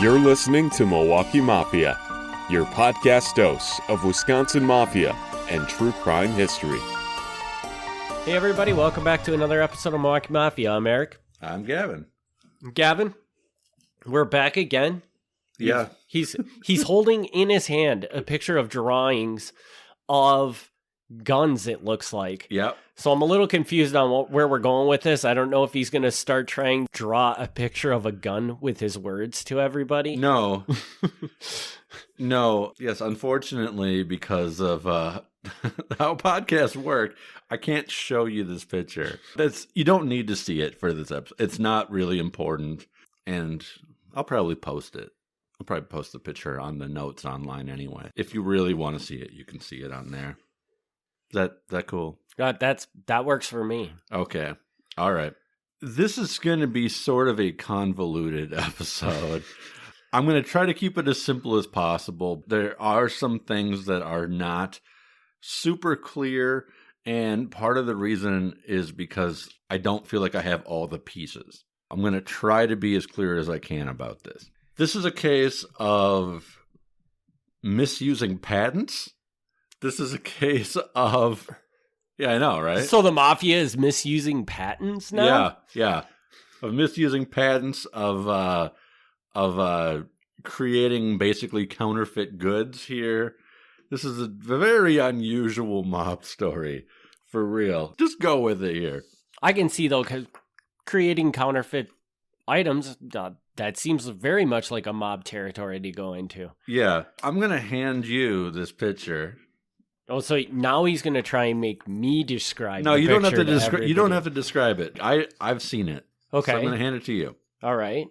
You're listening to Milwaukee Mafia, your podcast dose of Wisconsin Mafia and true crime history. Hey everybody, welcome back to another episode of Milwaukee Mafia. I'm Eric. I'm Gavin. Gavin, we're back again. Yeah. He's holding in his hand a picture of drawings of guns, it looks like. Yep. So I'm a little confused on where we're going with this. I don't know if he's going to start trying to draw a picture of a gun with his words to everybody. No. No. Yes, unfortunately, because of how podcasts work, I can't show you this picture. You don't need to see it for this episode. It's not really important, and I'll probably post it. I'll probably post the picture on the notes online anyway. If you really want to see it, you can see it on there. Is that cool? That works for me. Okay. All right. This is going to be sort of a convoluted episode. I'm going to try to keep it as simple as possible. There are some things that are not super clear, and part of the reason is because I don't feel like I have all the pieces. I'm going to try to be as clear as I can about this. This is a case of misusing patents. This is a case of... Yeah, I know, right? So the Mafia is misusing patents now? Yeah. Of misusing patents, of creating basically counterfeit goods here. This is a very unusual mob story, for real. Just go with it here. I can see, though, because creating counterfeit items, that seems very much like a mob territory to go into. Yeah. I'm going to hand you this picture. Oh, so now he's going to try and make me describe No, the you don't have to picture describe. You don't have to describe it. I've seen it. Okay. So I'm going to hand it to you. All right.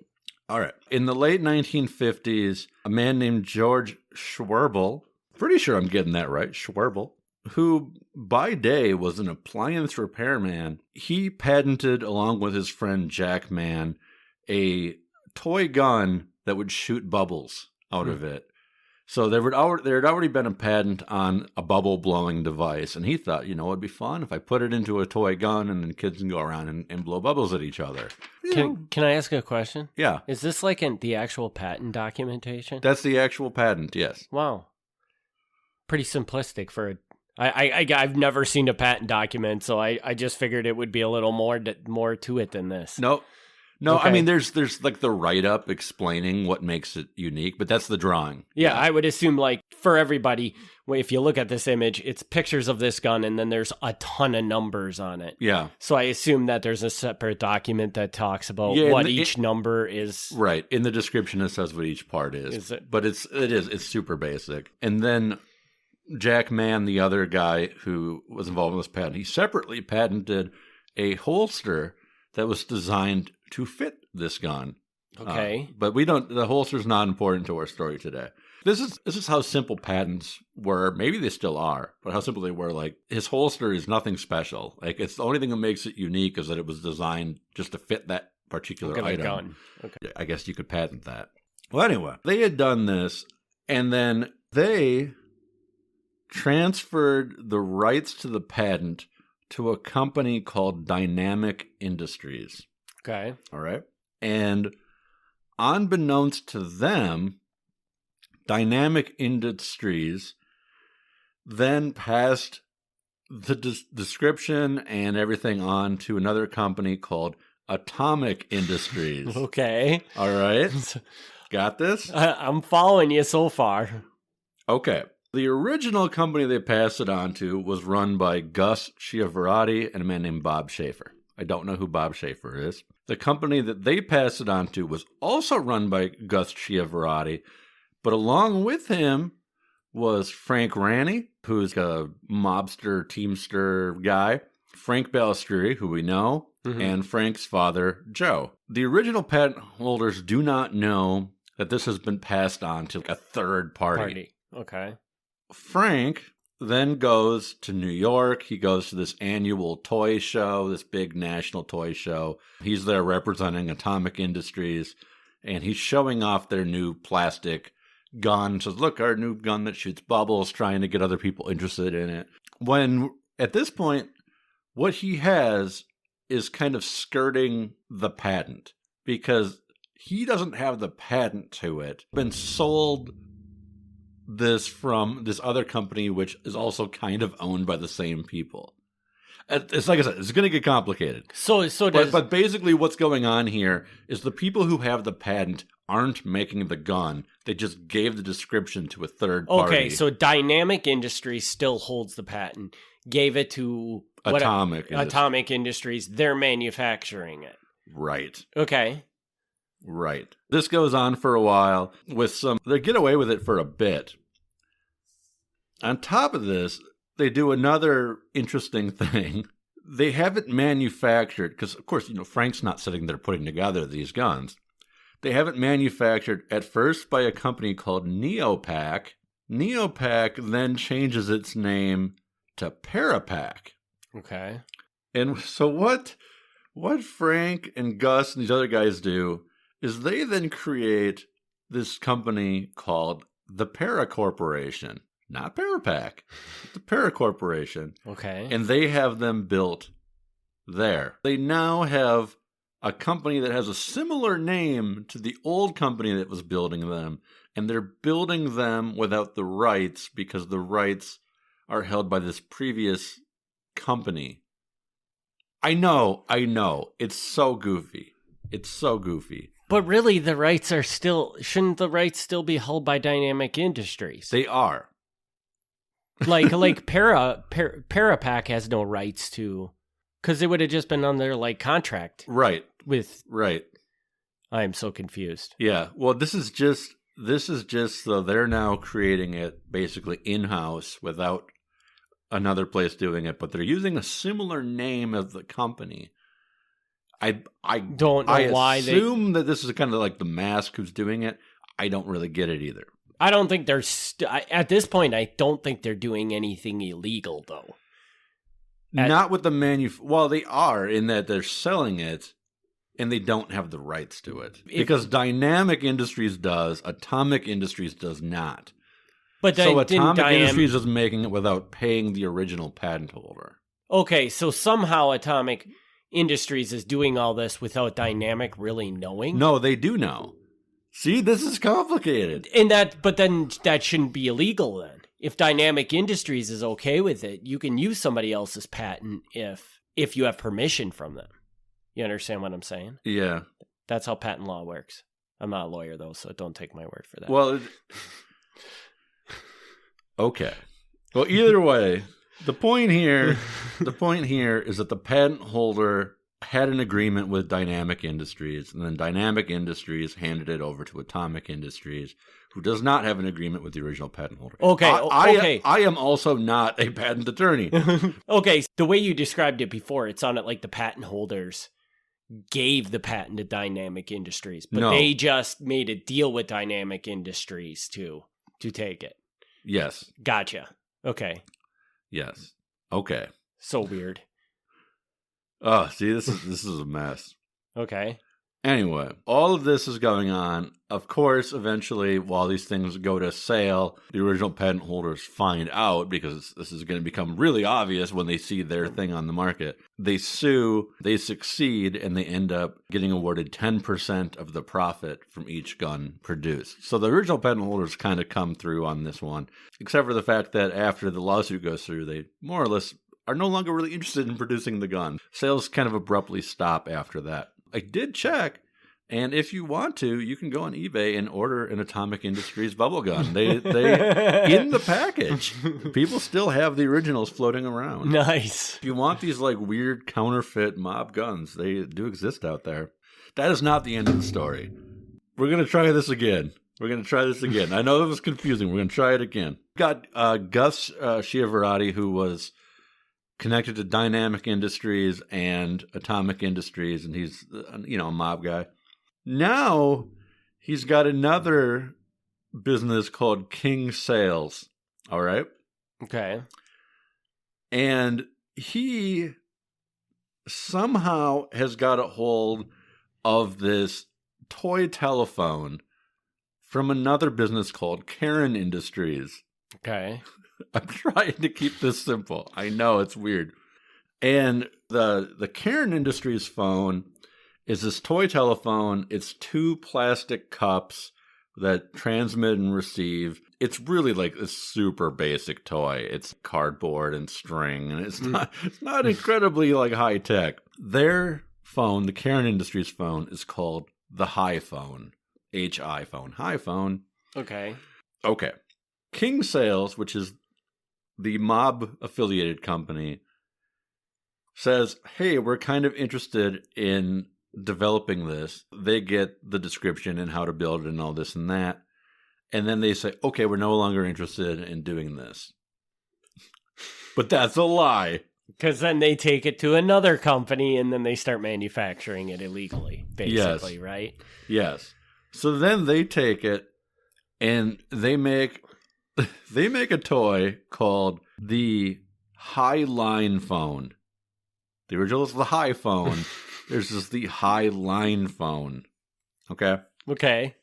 In the late 1950s, a man named George Schwerbel, pretty sure I'm getting that right, Schwerbel, who by day was an appliance repairman, he patented, along with his friend Jack Mann, a toy gun that would shoot bubbles out of it. So there had already been a patent on a bubble-blowing device, and he thought, it'd be fun if I put it into a toy gun and then kids can go around and blow bubbles at each other. Can I ask a question? Yeah. Is this like the actual patent documentation? That's the actual patent, yes. Wow. Pretty simplistic for it. I've never seen a patent document, so I just figured it would be a little more to it than this. No, okay. I mean, there's like the write-up explaining what makes it unique, but that's the drawing. Yeah, I would assume, like, for everybody, if you look at this image, it's pictures of this gun, and then there's a ton of numbers on it. Yeah. So I assume that there's a separate document that talks about what each number is. Right. In the description, it says what each part is. Is it? But it's super basic. And then Jack Mann, the other guy who was involved in this patent, he separately patented a holster that was designed to fit this gun. Okay. But the holster's not important to our story today. This is how simple patents were. Maybe they still are, but how simple they were. Like, his holster is nothing special. Like, it's the only thing that makes it unique is that it was designed just to fit that particular item. Gun. Okay. I guess you could patent that. Well, anyway, they had done this, and then they transferred the rights to the patent to a company called Dynamic Industries. Okay. All right. And unbeknownst to them, Dynamic Industries then passed the description and everything on to another company called Atomic Industries. Okay. All right. Got this? I'm following you so far. Okay. The original company they passed it on to was run by Gus Chiavarati and a man named Bob Schaefer. I don't know who Bob Schaefer is. The company that they passed it on to was also run by Gus Chiavarati, but along with him was Frank Raney, who's a mobster, teamster guy, Frank Balistrieri, who we know, and Frank's father, Joe. The original patent holders do not know that this has been passed on to a third party. Okay. Frank then goes to New York. He goes to this annual toy show, this big national toy show. He's there representing Atomic Industries, and he's showing off their new plastic gun. Says, look, our new gun that shoots bubbles, trying to get other people interested in it. When, at this point, what he has is kind of skirting the patent, because he doesn't have the patent to it. Been sold this from this other company, which is also kind of owned by the same people. It's like I said, it's going to get complicated. But basically what's going on here is the people who have the patent aren't making the gun. They just gave the description to a third party. Okay, so Dynamic Industries still holds the patent. Gave it to Atomic Industries. They're manufacturing it. Right. Okay. Right. This goes on for a while they get away with it for a bit. On top of this, they do another interesting thing. They have it manufactured, because of course, Frank's not sitting there putting together these guns. They have it manufactured at first by a company called Neopak. Neopak then changes its name to Parapak. Okay. And so what Frank and Gus and these other guys do is they then create this company called the Para Corporation. Not Parapak, the Para Corporation. Okay. And they have them built there. They now have a company that has a similar name to the old company that was building them, and they're building them without the rights because the rights are held by this previous company. I know. It's so goofy. But really, shouldn't the rights still be held by Dynamic Industries? They are. Like Parapak has no rights to, because it would have just been on their contract. Right. Right. I am so confused. Yeah. Well, this is just so they're now creating it basically in-house without another place doing it, but they're using a similar name as the company. I don't know why. I assume that this is kind of like the Mask who's doing it. I don't really get it either. I don't think they're at this point. I don't think they're doing anything illegal, though. Not with the Well, they are in that they're selling it, and they don't have the rights to it because Dynamic Industries does. Atomic Industries does not. But so Atomic Industries is making it without paying the original patent holder. Okay, so somehow Atomic Industries is doing all this without Dynamic really knowing? No, they do know. See, this is complicated. But then that shouldn't be illegal then. If Dynamic Industries is okay with it, you can use somebody else's patent if you have permission from them. You understand what I'm saying? Yeah. That's how patent law works. I'm not a lawyer, though, so don't take my word for that. Well, okay. Well, either way, the point here is that the patent holder had an agreement with Dynamic Industries, and then Dynamic Industries handed it over to Atomic Industries, who does not have an agreement with the original patent holder. Okay. I am also not a patent attorney. Okay, the way you described it before, it sounded like the patent holders gave the patent to Dynamic Industries, but they just made a deal with Dynamic Industries to take it. Yes. Gotcha. Okay. Yes. Okay. So weird. Oh, see, this is a mess. Okay. Anyway, all of this is going on. Of course, eventually, while these things go to sale, the original patent holders find out, because this is going to become really obvious when they see their thing on the market. They sue, they succeed, and they end up getting awarded 10% of the profit from each gun produced. So the original patent holders kind of come through on this one, except for the fact that after the lawsuit goes through, they more or less are no longer really interested in producing the gun. Sales kind of abruptly stop after that. I did check, and if you want to, you can go on eBay and order an Atomic Industries bubble gun. They in the package. People still have the originals floating around. Nice. If you want these weird counterfeit mob guns, they do exist out there. That is not the end of the story. We're going to try this again. I know that was confusing. We're going to try it again. Got Gus Schiavarati, who was connected to Dynamic Industries and Atomic Industries, and he's, a mob guy. Now, he's got another business called King Sales, all right? Okay. And he somehow has got a hold of this toy telephone from another business called Karen Industries. Okay. I'm trying to keep this simple. I know it's weird. And the Karen Industries phone is this toy telephone. It's 2 plastic cups that transmit and receive. It's really like a super basic toy. It's cardboard and string, and it's not incredibly like high tech. Their phone, the Cairn Industries phone, is called the Hi Phone. H-I phone. Hi Phone. Okay. King Sales, which is the mob affiliated company, says, hey, we're kind of interested in developing this. They get the description and how to build it and all this and that. And then they say, okay, we're no longer interested in doing this. But that's a lie. Because then they take it to another company and then they start manufacturing it illegally, basically, yes. Right? Yes. So then they take it and they make a toy called the High Line Phone. The original is the High Phone. There's just the High Line Phone. Okay.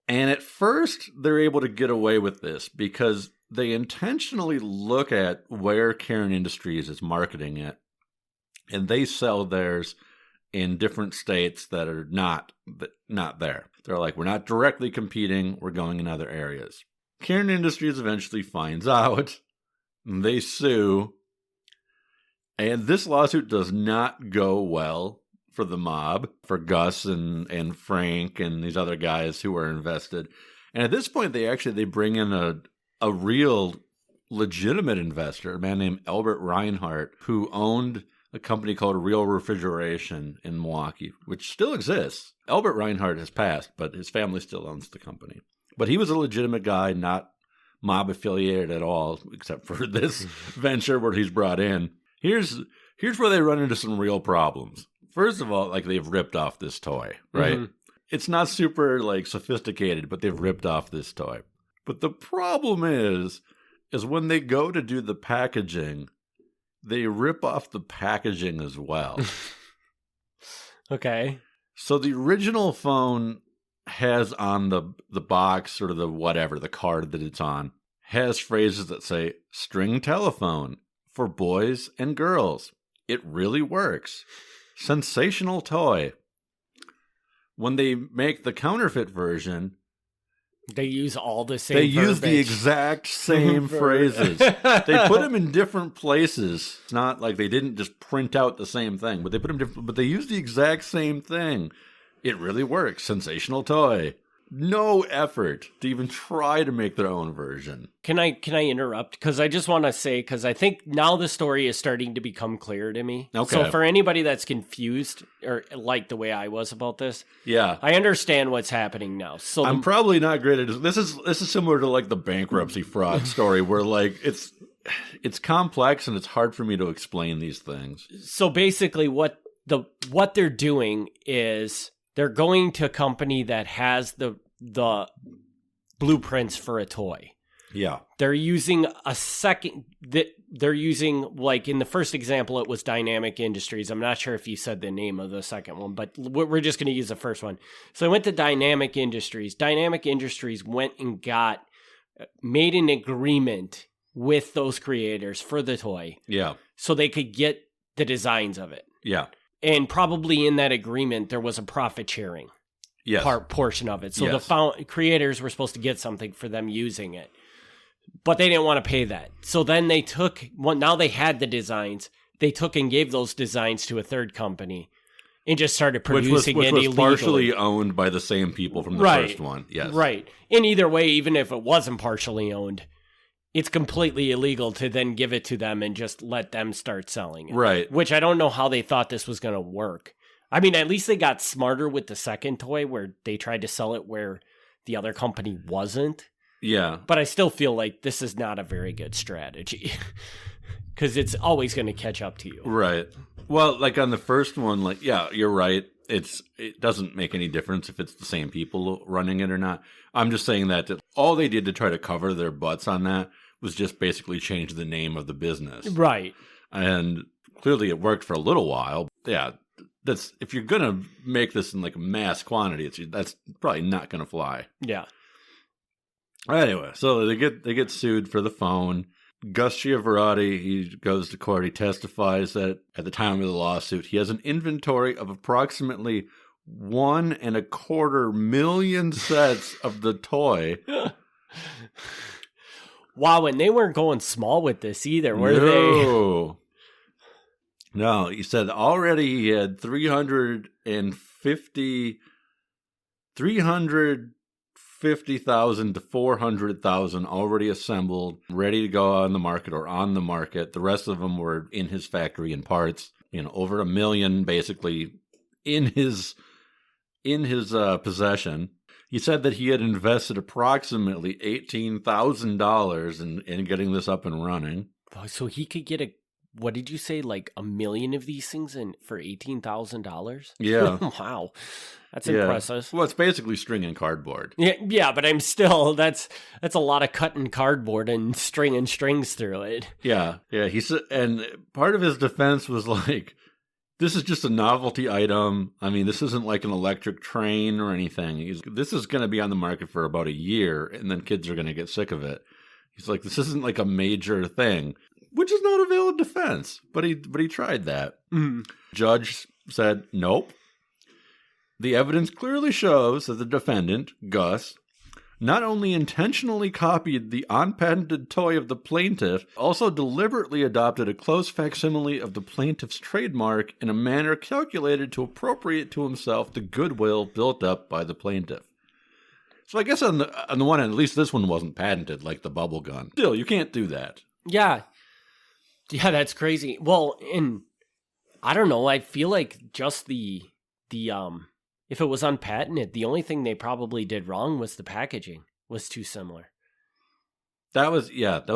And at first, they're able to get away with this because they intentionally look at where Cairn Industries is marketing it, and they sell theirs in different states that are not there. They're like, we're not directly competing, we're going in other areas. Cairn Industries eventually finds out, and they sue, and this lawsuit does not go well for the mob, for Gus and Frank and these other guys who are invested. And at this point, they bring in a real legitimate investor, a man named Albert Reinhardt, who owned a company called Real Refrigeration in Milwaukee, which still exists. Albert Reinhardt has passed, but his family still owns the company. But he was a legitimate guy, not mob affiliated at all, except for this venture where he's brought in. Here's where they run into some real problems. First of all, like, they've ripped off this toy, right? Mm-hmm. It's not super like sophisticated, but they've ripped off this toy. But the problem is when they go to do the packaging, they rip off the packaging as well. Okay. So the original phone has on the box, or the card that it's on, has phrases that say, string telephone for boys and girls. It really works. Sensational toy. When they make the counterfeit version, they use all the same verbiage. Use the exact same phrases. They put them in different places. It's not like they didn't just print out the same thing, but they put them different, but they use the exact same thing. It really works. Sensational toy. No effort to even try to make their own version. Can I interrupt? Because I just want to say, because I think now the story is starting to become clear to me. Okay. So for anybody that's confused, or like the way I was about this, yeah, I understand what's happening now. So I'm probably not great at this. This is similar to like the bankruptcy fraud story, where like it's complex and it's hard for me to explain these things. So basically, what they're doing is they're going to a company that has the blueprints for a toy. Yeah. They're using they're using, like in the first example, it was Dynamic Industries. I'm not sure if you said the name of the second one, but we're just going to use the first one. So I went to Dynamic Industries. Dynamic Industries went and made an agreement with those creators for the toy. Yeah. So they could get the designs of it. Yeah. And probably in that agreement, there was a profit sharing portion of it. So the creators were supposed to get something for them using it. But they didn't want to pay that. So then they now they had the designs. They took and gave those designs to a third company and just started producing it illegally. Which was partially owned by the same people from the first one. Yes. Right. In either way, even if it wasn't partially owned, it's completely illegal to then give it to them and just let them start selling it. Right. Which I don't know how they thought this was going to work. I mean, at least they got smarter with the second toy where they tried to sell it where the other company wasn't. Yeah. But I still feel like this is not a very good strategy because it's always going to catch up to you. Right. Well, like on the first one, like, yeah, you're right. It doesn't make any difference if it's the same people running it or not. I'm just saying that all they did to try to cover their butts on that was just basically change the name of the business. Right. And clearly it worked for a little while. Yeah. That's, if you're going to make this in like mass quantity, that's probably not going to fly. Yeah. Anyway, so they get sued for the phone. Gus Chiavarati, he goes to court. He testifies that at the time of the lawsuit, he has an inventory of approximately 1.25 million sets of the toy. Wow, and they weren't going small with this either, were they? No, he said already he had 350,000 to 400,000 already assembled, ready to go on the market or on the market. The rest of them were in his factory in parts. Over 1 million basically in his possession. He said that he had invested approximately $18,000 in getting this up and running. So he could get what did you say, like 1 million of these things for $18,000? Yeah. Wow. That's impressive. Well, it's basically string and cardboard. Yeah, but I'm still, that's a lot of cutting cardboard and stringing strings through it. Yeah. He said, and part of his defense was like, this is just a novelty item. I mean, this isn't like an electric train or anything. This is going to be on the market for about a year, and then kids are going to get sick of it. He's like, this isn't like a major thing, which is not a valid defense. But he tried that. Mm. Judge said, nope. The evidence clearly shows that the defendant, Gus, not only intentionally copied the unpatented toy of the plaintiff, also deliberately adopted a close facsimile of the plaintiff's trademark in a manner calculated to appropriate to himself the goodwill built up by the plaintiff. So I guess on the one hand, at least this one wasn't patented like the bubble gun. Still, you can't do that. Yeah, that's crazy. Well, and I don't know. I feel like just the if it was unpatented, the only thing they probably did wrong was the packaging was too similar. That was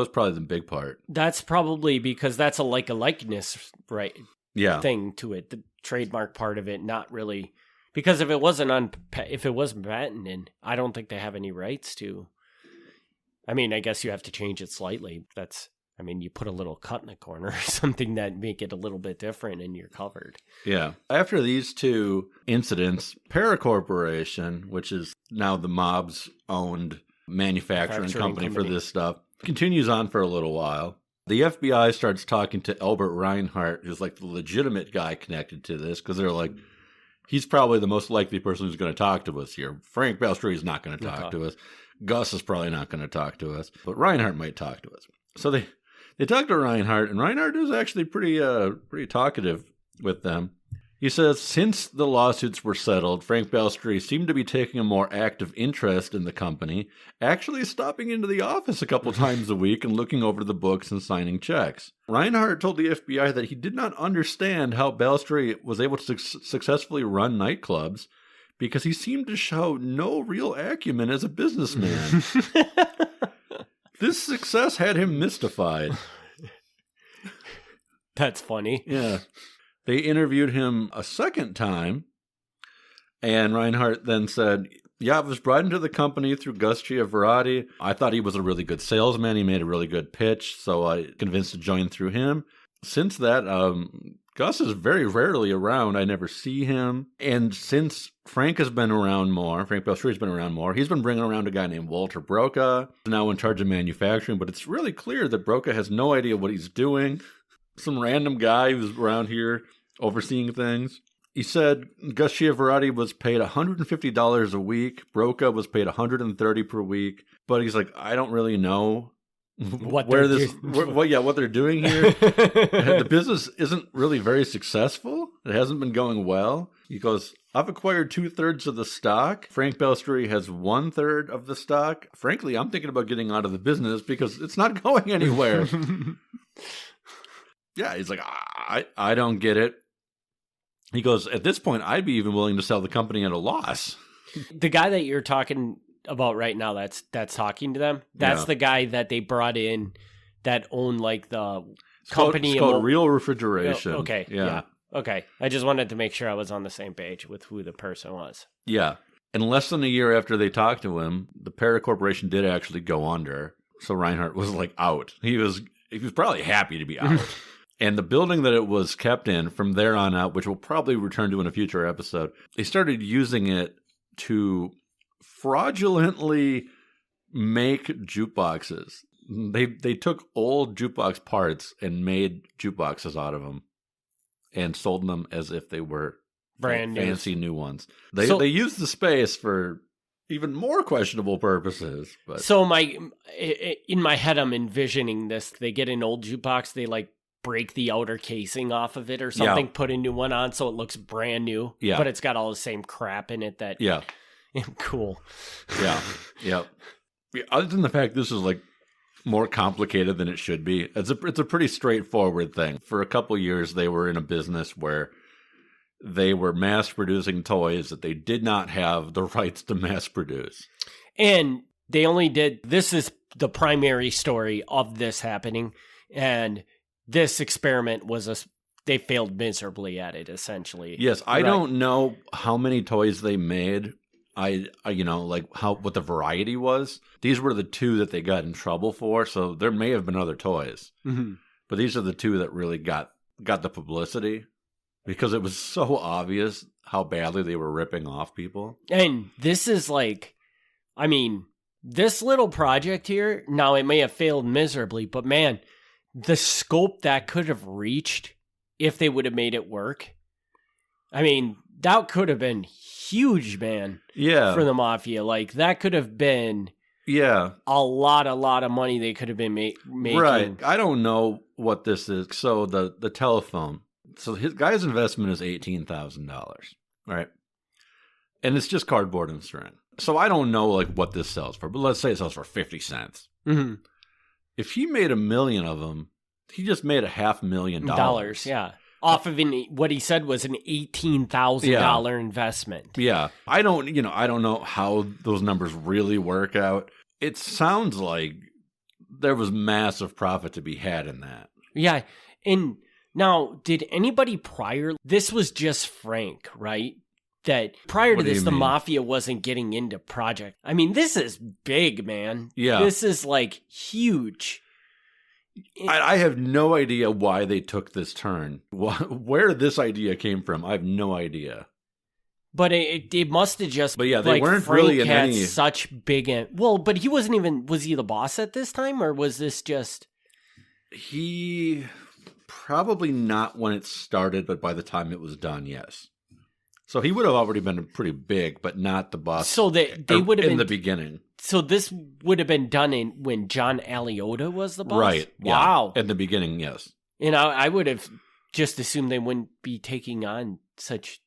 probably the big part. That's probably because that's a likeness, right? Yeah. Thing to it, the trademark part of it, not really. Because if it wasn't patented, I don't think they have any rights to. I mean, I guess you have to change it slightly. You put a little cut in the corner or something that make it a little bit different and you're covered. Yeah. After these two incidents, Para Corporation, which is now the mob's owned manufacturing company for this stuff, continues on for a little while. The FBI starts talking to Albert Reinhardt, who's like the legitimate guy connected to this, because they're like, he's probably the most likely person who's going to talk to us here. Frank Balstree is not going to talk to us. Gus is probably not going to talk to us, but Reinhardt might talk to us. So they talked to Reinhardt, and Reinhardt is actually pretty talkative with them. He says, since the lawsuits were settled, Frank Balstree seemed to be taking a more active interest in the company, actually stopping into the office a couple times a week and looking over the books and signing checks. Reinhardt told the FBI that he did not understand how Balstree was able to successfully run nightclubs because he seemed to show no real acumen as a businessman. This success had him mystified. That's funny. Yeah. They interviewed him a second time, and Reinhardt then said, I was brought into the company through Gus Chiavarati. I thought he was a really good salesman. He made a really good pitch, so I convinced to join through him. Since that, Gus is very rarely around. I never see him. And since Frank has been around more, Frank Balstree's been around more, he's been bringing around a guy named Walter Broca, now in charge of manufacturing, but it's really clear that Broca has no idea what he's doing. Some random guy who's around here overseeing things. He said Gus Chiavarati was paid $150 a week. Broca was paid $130 per week. But he's like, I don't really know what they're doing here. The business isn't really very successful. It hasn't been going well. He goes, I've acquired 2/3 of the stock. Frank Balstree has 1/3 of the stock. Frankly, I'm thinking about getting out of the business because it's not going anywhere. Yeah, he's like, I don't get it. He goes, at this point, I'd be even willing to sell the company at a loss. The guy that you're talking about right now that's talking to them, that's the guy that they brought in that owned like the company. It's called Real Refrigeration. Okay. Yeah. Okay. I just wanted to make sure I was on the same page with who the person was. Yeah. And less than a year after they talked to him, the Para Corporation did actually go under. So Reinhardt was like out. He was probably happy to be out. And the building that it was kept in from there on out, which we'll probably return to in a future episode, they started using it to fraudulently make jukeboxes. They took old jukebox parts and made jukeboxes out of them and sold them as if they were Brand new. Fancy new ones. They use the space for even more questionable purposes. But so in my head, I'm envisioning this. They get an old jukebox, they like break the outer casing off of it or something, put a new one on so it looks brand new. Yeah. But it's got all the same crap in it that cool. Yeah. Yeah. Other than the fact this is like more complicated than it should be. It's a pretty straightforward thing. For a couple years they were in a business where they were mass producing toys that they did not have the rights to mass produce. And they only did, this is the primary story of this happening. And this experiment was they failed miserably at it, essentially. Yes, I don't know how many toys they made. I like what the variety was. These were the two that they got in trouble for, so there may have been other toys. Mm-hmm. But these are the two that really got the publicity because it was so obvious how badly they were ripping off people. And this is this little project here, now it may have failed miserably, but man, the scope that could have reached if they would have made it work. That could have been huge, man. Yeah. For the Mafia. Like, that could have been a lot of money they could have been making. Right. I don't know what this is. So the telephone. So his guy's investment is $18,000. Right. And it's just cardboard and string. So I don't know like what this sells for, but let's say it sells for 50 cents. Mm-hmm. If he made 1 million of them, he just made $500,000. Yeah. Off of what he said was an $18,000 investment. Yeah. I don't know how those numbers really work out. It sounds like there was massive profit to be had in that. Yeah. And now, did anybody prior, this was just Frank, right? That prior to this, the Mafia wasn't getting into project. This is big, man. Yeah. This is like huge. I have no idea why they took this turn. Where this idea came from, I have no idea. But it must have just. But yeah, they weren't Frank really in had any. Such big. But he wasn't even. Was he the boss at this time, or was this just? He probably not when it started, but by the time it was done, yes. So he would have already been pretty big, but not the boss. So they would have been in the beginning. So this would have been done when John Aliotta was the boss? Right. Wow. Yeah. In the beginning, yes. And I would have just assumed they wouldn't be taking on such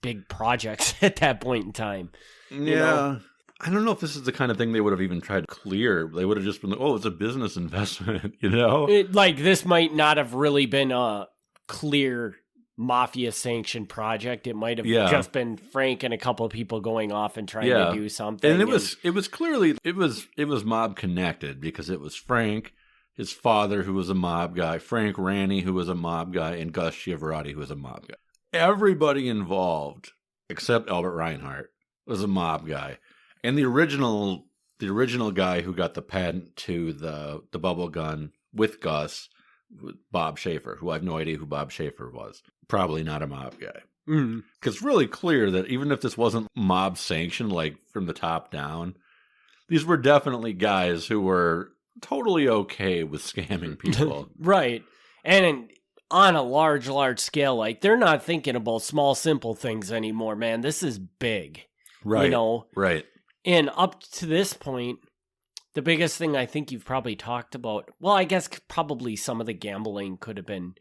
big projects at that point in time. Yeah. I don't know if this is the kind of thing they would have even tried to clear. They would have just been like, it's a business investment, This might not have really been a clear Mafia sanctioned project. It might have just been Frank and a couple of people going off and trying to do something. And it was clearly it was mob connected because it was Frank, his father who was a mob guy, Frank Ranny who was a mob guy, and Gus Chiavarati who was a mob guy. Everybody involved except Albert Reinhardt was a mob guy. And the original guy who got the patent to the bubble gun with Gus, Bob Schaefer, who I have no idea who Bob Schaefer was. Probably not a mob guy. Because it's really clear that even if this wasn't mob sanctioned, like from the top down, these were definitely guys who were totally okay with scamming people. Right. And on a large scale, like they're not thinking about small, simple things anymore, man. This is big. Right. Right. And up to this point, the biggest thing I think you've probably talked about, well, I guess probably some of the gambling could have been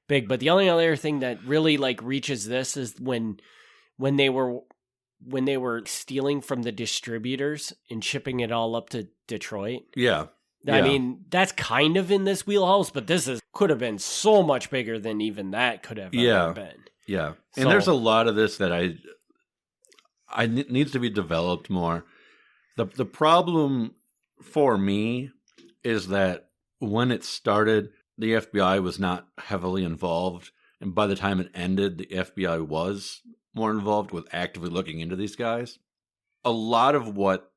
big, but the only other thing that really like reaches this is when they were stealing from the distributors and shipping it all up to Detroit. Yeah. That's kind of in this wheelhouse, but could have been so much bigger than even that could have ever been. Yeah. And there's a lot of this that I needs to be developed more. The problem for me is that when it started, the FBI was not heavily involved. And by the time it ended, the FBI was more involved with actively looking into these guys. A lot of what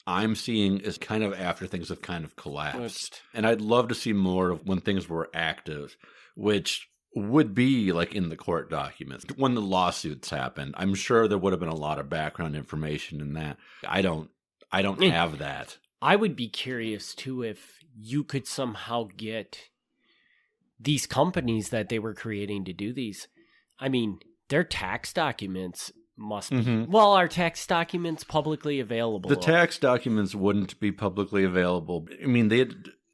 I'm seeing is kind of after things have kind of collapsed. And I'd love to see more of when things were active, which would be like in the court documents. When the lawsuits happened, I'm sure there would have been a lot of background information in that. I don't have that. I would be curious too if you could somehow get these companies that they were creating to do these. Their tax documents must be. Well, are tax documents publicly available? The tax documents wouldn't be publicly available. I mean,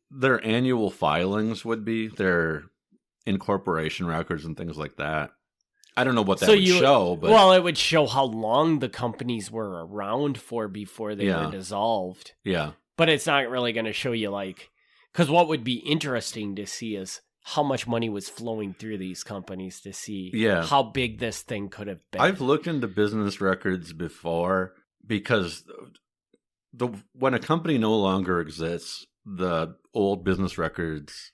their annual filings would be, their incorporation records and things like that. I don't know what that would show, but... Well, it would show how long the companies were around for before they were dissolved. Yeah. But it's not really going to show you, like... Because what would be interesting to see is how much money was flowing through these companies to see how big this thing could have been. I've looked into business records before because when a company no longer exists, the old business records...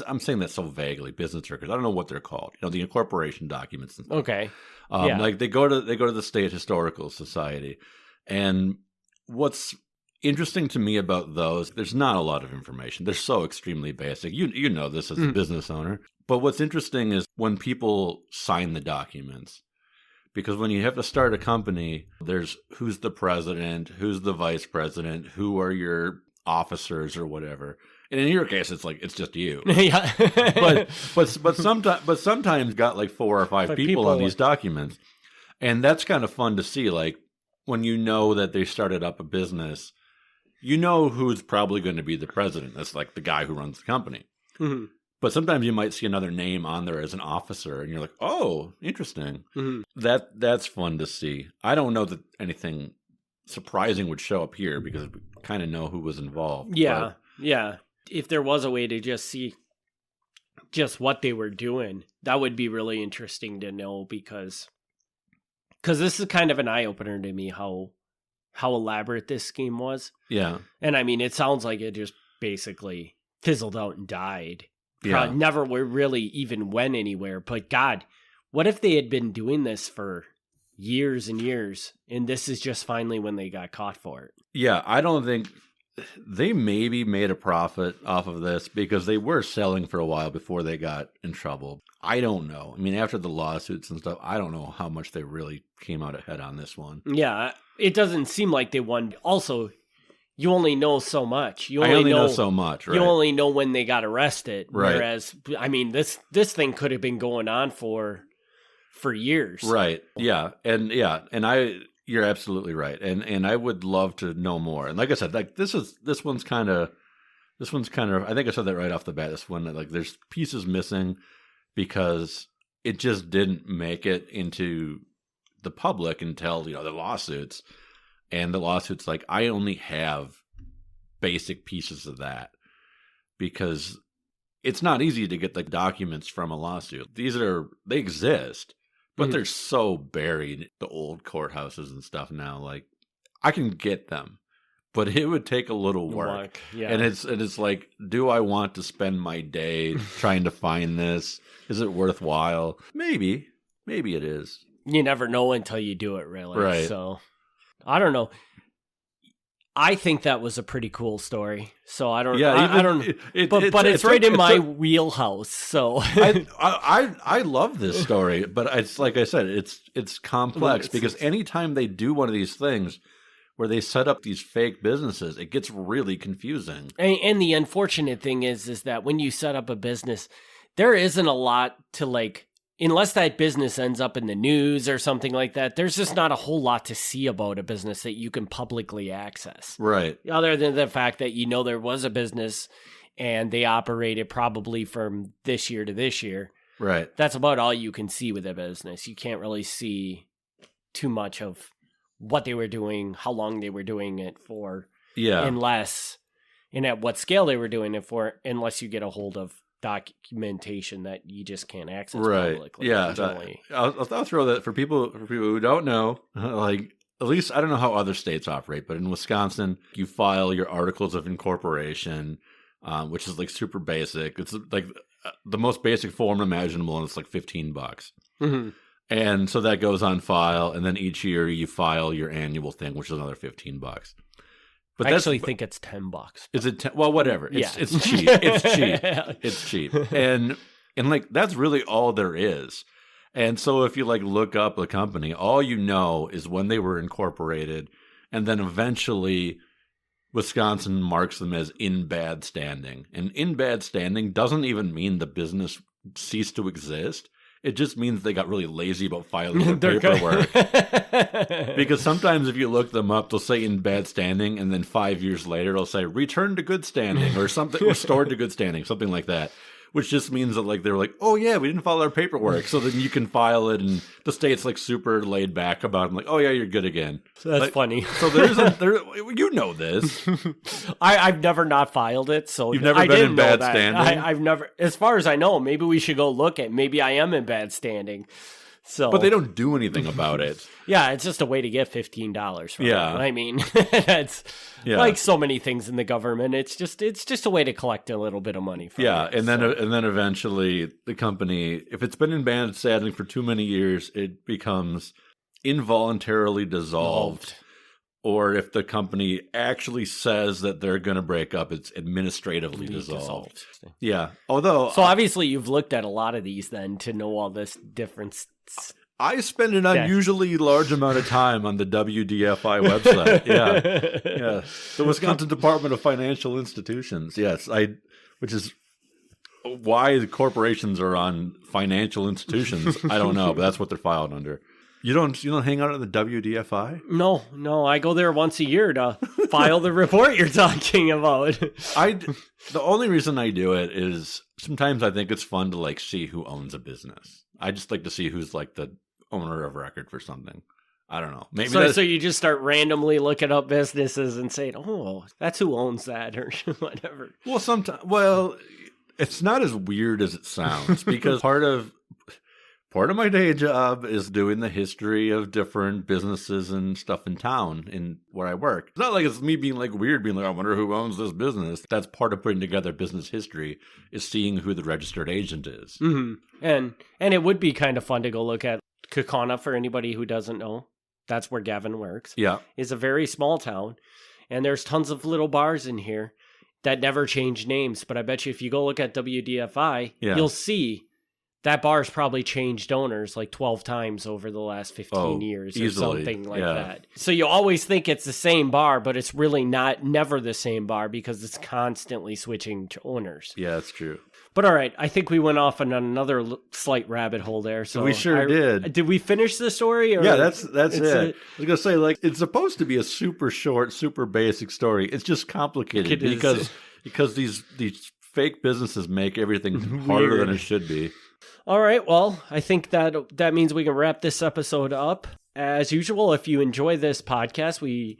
I'm saying that so vaguely, business records. I don't know what they're called. The incorporation documents and stuff. Okay. Like they go to the State Historical Society. And what's interesting to me about those, there's not a lot of information. They're so extremely basic. You know this as a business owner. But what's interesting is when people sign the documents. Because when you have to start a company, there's who's the president, who's the vice president, who are your officers or whatever. And in your case, it's just you. Yeah. but sometimes got like 4 or 5 people on these documents, and that's kind of fun to see. Like when you know that they started up a business, you know who's probably going to be the president. That's like the guy who runs the company. Mm-hmm. But sometimes you might see another name on there as an officer, and you're like, oh, interesting. Mm-hmm. That's fun to see. I don't know that anything surprising would show up here because we kind of know who was involved. Yeah, yeah. If there was a way to just see just what they were doing, that would be really interesting to know because this is kind of an eye-opener to me how elaborate this scheme was. Yeah. And I mean, it sounds like it just basically fizzled out and died. Yeah. Never really even went anywhere. But God, what if they had been doing this for years and years, and this is just finally when they got caught for it? Yeah, I don't think... They maybe made a profit off of this because they were selling for a while before they got in trouble. I don't know. I mean, after the lawsuits and stuff, I don't know how much they really came out ahead on this one. Yeah, it doesn't seem like they won. Also, you only know so much. I only know so much, right? You only know when they got arrested. Right. Whereas, I mean, this thing could have been going on for years. Right. Yeah. And you're absolutely right. And I would love to know more. And like I said, like this one's kind of, I think I said that right off the bat. This one, like there's pieces missing because it just didn't make it into the public until, the lawsuits. And the lawsuits, like I only have basic pieces of that because it's not easy to get the documents from a lawsuit. They exist. But they're so buried, the old courthouses and stuff now. Like, I can get them, but it would take a little work. Yeah. And it's like, do I want to spend my day trying to find this? Is it worthwhile? Maybe it is. You never know until you do it, really. Right. So, I don't know. I think that was a pretty cool story. So I don't. Yeah, I don't. But it's right in my wheelhouse. So I love this story, but it's like I said, it's complex because anytime they do one of these things where they set up these fake businesses, it gets really confusing. And the unfortunate thing is that when you set up a business, there isn't a lot to like. Unless that business ends up in the news or something like that, there's just not a whole lot to see about a business that you can publicly access. Right. Other than the fact that there was a business and they operated probably from this year to this year. Right. That's about all you can see with a business. You can't really see too much of what they were doing, how long they were doing it for. Yeah. And at what scale they were doing it for, unless you get a hold of documentation that you just can't access publicly. Yeah, I'll throw that for people who don't know. Like, at least I don't know how other states operate, but in Wisconsin, you file your articles of incorporation, which is like super basic. It's like the most basic form imaginable, and it's like $15. Mm-hmm. And so that goes on file, and then each year you file your annual thing, which is another $15. But I actually think it's $10. Is it 10? Well, whatever. It's cheap. It's cheap. It's cheap. And like that's really all there is. And so if you like look up a company, all you know is when they were incorporated, and then eventually Wisconsin marks them as in bad standing. And in bad standing doesn't even mean the business ceased to exist. It just means they got really lazy about filing their paperwork. Because sometimes if you look them up, they'll say in bad standing, and then 5 years later, they'll say return to good standing or something, restored to good standing, something like that. Which just means that like they're like, oh yeah, we didn't file our paperwork, so then you can file it, and the state's like super laid back about it. I'm like, oh yeah, you're good again. That's funny. So you know this. I've never not filed it, so you've never been in bad standing. I've never, as far as I know. Maybe we should go look at. Maybe I am in bad standing. So, but they don't do anything about it. Yeah, it's just a way to get $15 from it. I mean, that's like so many things in the government. It's just a way to collect a little bit of money from it. And then eventually the company, if it's been in bad standing for too many years, it becomes involuntarily dissolved. Or if the company actually says that they're going to break up, it's administratively dissolved. Yeah. Although, so obviously you've looked at a lot of these then to know all this difference. I spend an unusually large amount of time on the WDFI website. Yeah. The Wisconsin Department of Financial Institutions. Yes. Which is why the corporations are on financial institutions. I don't know, but that's what they're filed under. You don't hang out at the WDFI? No, I go there once a year to file the report you're talking about. The only reason I do it is sometimes I think it's fun to like see who owns a business. I just like to see who's like the owner of record for something. I don't know. Maybe so you just start randomly looking up businesses and saying, "Oh, that's who owns that," or whatever. Well, it's not as weird as it sounds because part of my day job is doing the history of different businesses and stuff in town in where I work. It's not like it's me being like weird, being like, I wonder who owns this business. That's part of putting together business history is seeing who the registered agent is. Mm-hmm. And it would be kind of fun to go look at Kaukauna for anybody who doesn't know. That's where Gavin works. Yeah. It's a very small town. And there's tons of little bars in here that never change names. But I bet you if you go look at WDFI, you'll see that bar's probably changed owners like 12 times over the last 15 years or easily. Something like that. So you always think it's the same bar, but it's really never the same bar because it's constantly switching to owners. Yeah, that's true. But all right, I think we went off on another slight rabbit hole there. So we sure did. Did we finish the story? Or yeah, that's it. I was going to say, like, it's supposed to be a super short, super basic story. It's just complicated because these fake businesses make everything harder than it should be. All right, well, I think that means we can wrap this episode up. As usual, if you enjoy this podcast, we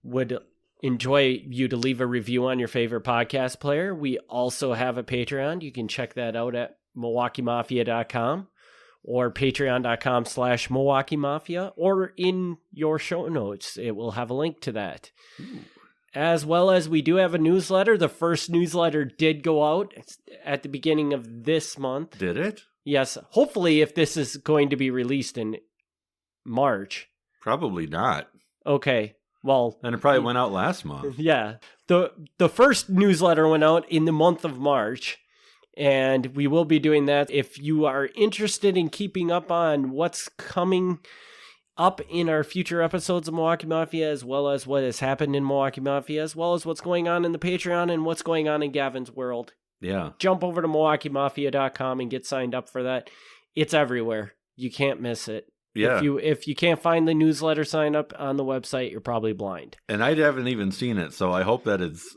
would enjoy you to leave a review on your favorite podcast player. We also have a Patreon. You can check that out at MilwaukeeMafia.com or patreon.com/Milwaukee Mafia, or in your show notes. It will have a link to that. Ooh. As well as we do have a newsletter. The first newsletter did go out at the beginning of this month. Did it? Yes. Hopefully, if this is going to be released in March. Probably not. Okay. Well, and it probably went out last month. Yeah. The first newsletter went out in the month of March, and we will be doing that. If you are interested in keeping up on what's coming up in our future episodes of Milwaukee Mafia, as well as what has happened in Milwaukee Mafia, as well as what's going on in the Patreon and what's going on in Gavin's world. Yeah. Jump over to MilwaukeeMafia.com and get signed up for that. It's everywhere. You can't miss it. Yeah. If you can't find the newsletter sign up on the website, you're probably blind. And I haven't even seen it, so I hope that it's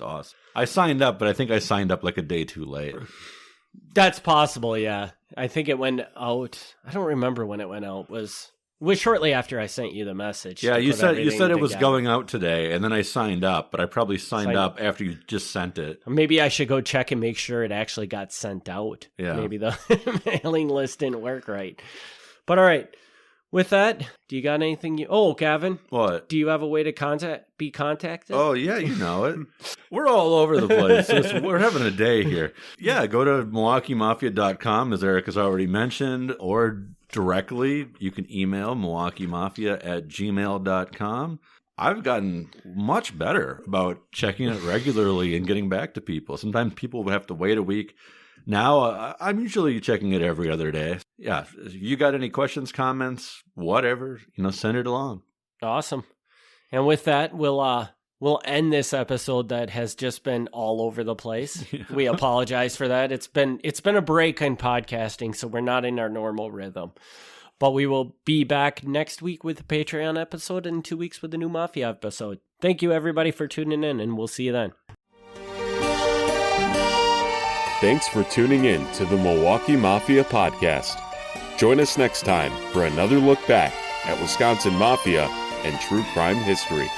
awesome. I signed up, but I think I signed up like a day too late. That's possible, yeah. I think it went out. I don't remember when it went out. It was shortly after I sent you the message. Yeah, you said it was going out today, and then I signed up, but I probably signed up after you just sent it. Maybe I should go check and make sure it actually got sent out. Yeah. Maybe the mailing list didn't work right. But all right, with that, do you got anything? Gavin. What? Do you have a way to be contacted? Oh, yeah, you know it. We're all over the place. We're having a day here. Yeah, go to MilwaukeeMafia.com, as Eric has already mentioned, or directly, you can email MilwaukeeMafia@gmail.com. I've gotten much better about checking it regularly and getting back to people. Sometimes people would have to wait a week. Now, I'm usually checking it every other day. Yeah, if you got any questions, comments, whatever, send it along. Awesome. And with that, we'll We'll end this episode that has just been all over the place. We apologize for that. It's been a break in podcasting, so we're not in our normal rhythm. But we will be back next week with a Patreon episode and 2 weeks with a new Mafia episode. Thank you, everybody, for tuning in, and we'll see you then. Thanks for tuning in to the Milwaukee Mafia podcast. Join us next time for another look back at Wisconsin Mafia and true crime history.